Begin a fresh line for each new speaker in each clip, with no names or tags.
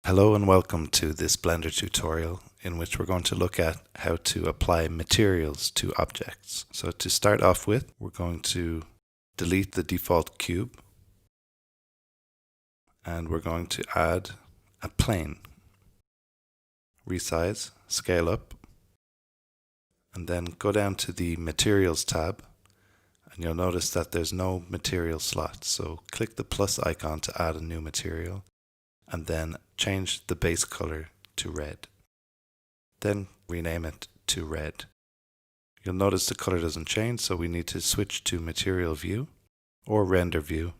Hello and welcome to this Blender tutorial in which we're going to look at how to apply materials to objects. So to start off with, we're going to delete the default cube and we're going to add a plane. Resize, scale up, and then go down to the Materials tab and you'll notice that there's no material slot. So click the plus icon to add a new material and then change the base color to red. Then rename it to red. You'll notice the color doesn't change, so we need to switch to Material View or Render View.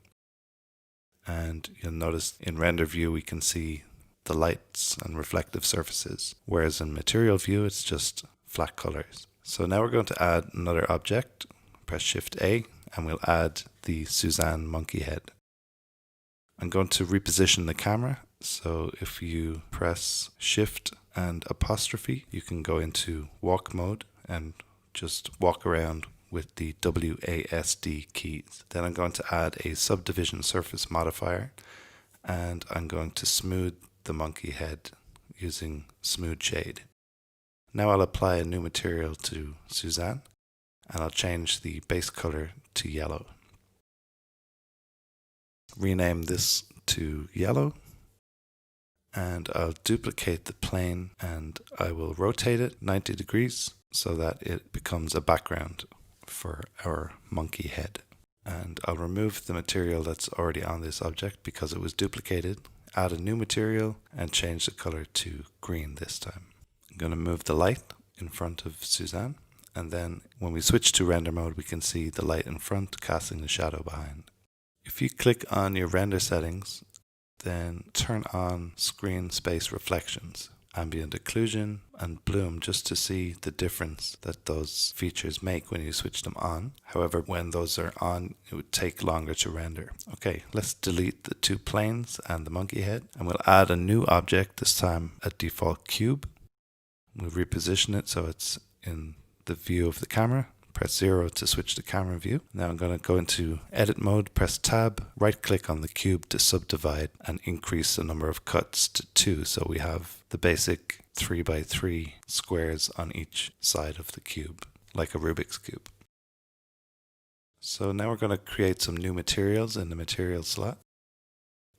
And you'll notice in Render View we can see the lights and reflective surfaces, whereas in Material View it's just flat colors. So now we're going to add another object. Press Shift+A and we'll add the Suzanne monkey head. I'm going to reposition the camera, so if you press Shift and apostrophe, you can go into walk mode and just walk around with the WASD keys. Then I'm going to add a subdivision surface modifier and I'm going to smooth the monkey head using smooth shade. Now I'll apply a new material to Suzanne and I'll change the base color to yellow. Rename this to yellow and I'll duplicate the plane and I will rotate it 90 degrees so that it becomes a background for our monkey head. And I'll remove the material that's already on this object because it was duplicated, add a new material and change the color to green this time. I'm going to move the light in front of Suzanne and then when we switch to render mode we can see the light in front casting the shadow behind. If you click on your render settings, then turn on screen space reflections, ambient occlusion and bloom just to see the difference that those features make when you switch them on. However, when those are on, it would take longer to render. Okay, let's delete the two planes and the monkey head and we'll add a new object, this time a default cube. We'll reposition it so it's in the view of the camera. Press 0 to switch to camera view. Now I'm going to go into edit mode, press tab, right click on the cube to subdivide and increase the number of cuts to 2 so we have the basic 3x3 squares on each side of the cube, like a Rubik's cube. So now we're going to create some new materials in the material slot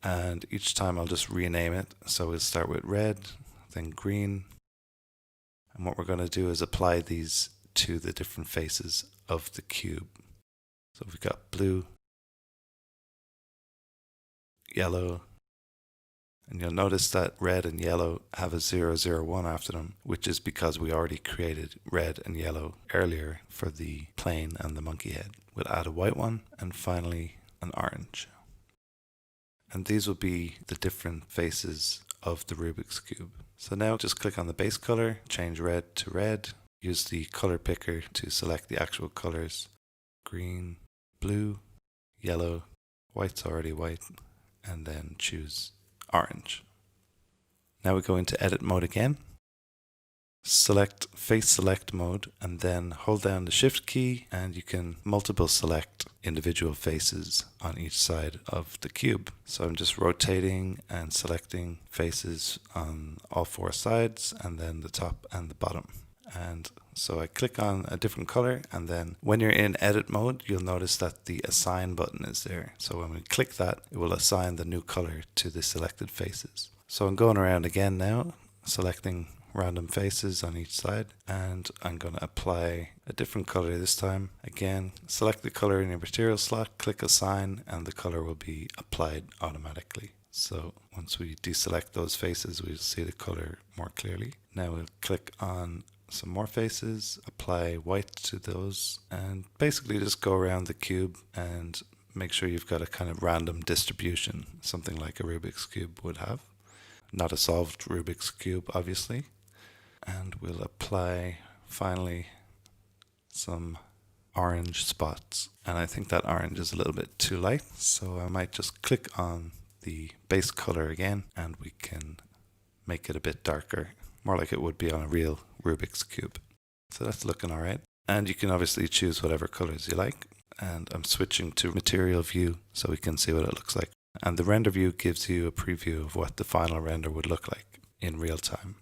and each time I'll just rename it. So we'll start with red, then green, and what we're going to do is apply these to the different faces of the cube. So we've got blue, yellow, and you'll notice that red and yellow have a 001 after them, which is because we already created red and yellow earlier for the plane and the monkey head. We'll add a white one and finally an orange. And these will be the different faces of the Rubik's cube. So now just click on the base color, change red to red. Use the color picker to select the actual colors, green, blue, yellow, white's already white, and then choose orange. Now we go into edit mode again, select face select mode, and then hold down the shift key and you can multiple select individual faces on each side of the cube. So I'm just rotating and selecting faces on all four sides and then the top and the bottom. And so I click on a different color and then when you're in edit mode you'll notice that the assign button is there. So when we click that it will assign the new color to the selected faces. So I'm going around again now, selecting random faces on each side and I'm going to apply a different color this time. Again, select the color in your material slot, click assign and the color will be applied automatically. So once we deselect those faces we'll see the color more clearly. Now we'll click on some more faces, apply white to those, and basically just go around the cube and make sure you've got a kind of random distribution, something like a Rubik's cube would have. Not a solved Rubik's cube, obviously. And we'll apply finally some orange spots. And I think that orange is a little bit too light, so I might just click on the base color again and we can make it a bit darker, more like it would be on a real Rubik's cube. So that's looking alright. And you can obviously choose whatever colors you like. And I'm switching to material view so we can see what it looks like And the render view gives you a preview of what the final render would look like in real time.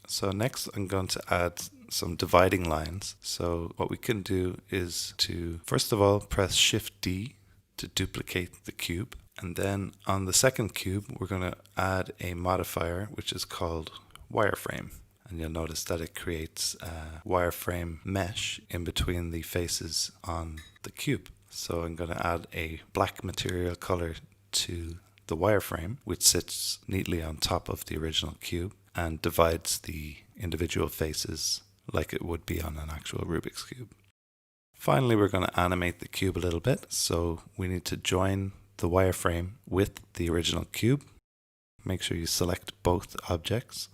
So next I'm going to add some dividing lines. So what we can do is to, first of all, press Shift+D to duplicate the cube. And then on the second cube, we're going to add a modifier which is called wireframe. And you'll notice that it creates a wireframe mesh in between the faces on the cube. So I'm going to add a black material color to the wireframe, which sits neatly on top of the original cube and divides the individual faces like it would be on an actual Rubik's Cube. Finally, we're going to animate the cube a little bit. So we need to join the wireframe with the original cube. Make sure you select both objects.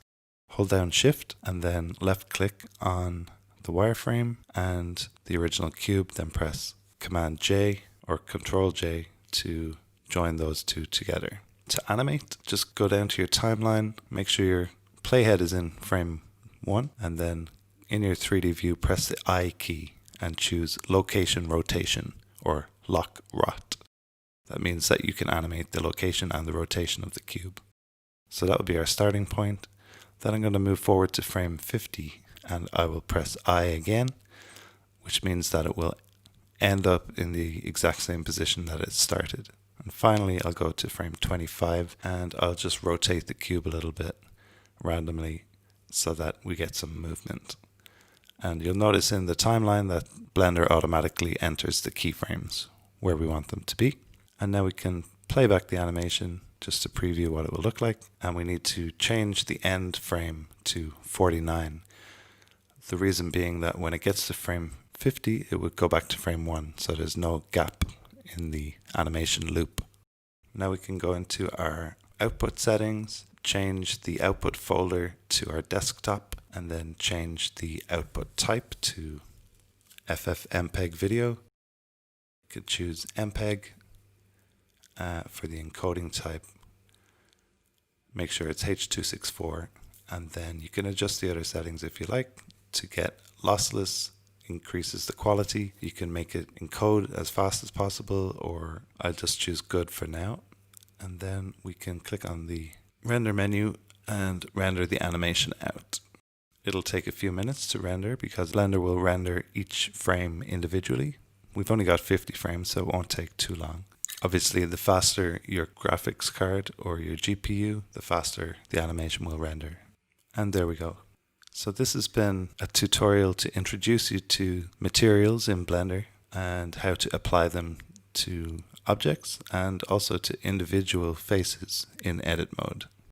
Hold down Shift and then left click on the wireframe and the original cube, then press Command J or Control J to join those two together. To animate, just go down to your timeline, make sure your playhead is in frame 1, and then in your 3D view, press the I key and choose Location Rotation or Lock Rot. That means that you can animate the location and the rotation of the cube. So that would be our starting point. Then I'm going to move forward to frame 50 and I will press I again, which means that it will end up in the exact same position that it started. And finally, I'll go to frame 25 and I'll just rotate the cube a little bit randomly so that we get some movement. And you'll notice in the timeline that Blender automatically enters the keyframes where we want them to be. And now we can play back the animation just to preview what it will look like. And we need to change the end frame to 49. The reason being that when it gets to frame 50, it would go back to frame 1, so there's no gap in the animation loop. Now we can go into our output settings, change the output folder to our desktop, and then change the output type to FFmpeg video. You could choose MPEG for the encoding type. Make sure it's H.264, and then you can adjust the other settings if you like. To get lossless, increases the quality. You can make it encode as fast as possible, or I'll just choose good for now. And then we can click on the render menu and render the animation out. It'll take a few minutes to render because Blender will render each frame individually. We've only got 50 frames, so it won't take too long. Obviously, the faster your graphics card or your GPU, the faster the animation will render. And there we go. So this has been a tutorial to introduce you to materials in Blender and how to apply them to objects and also to individual faces in edit mode.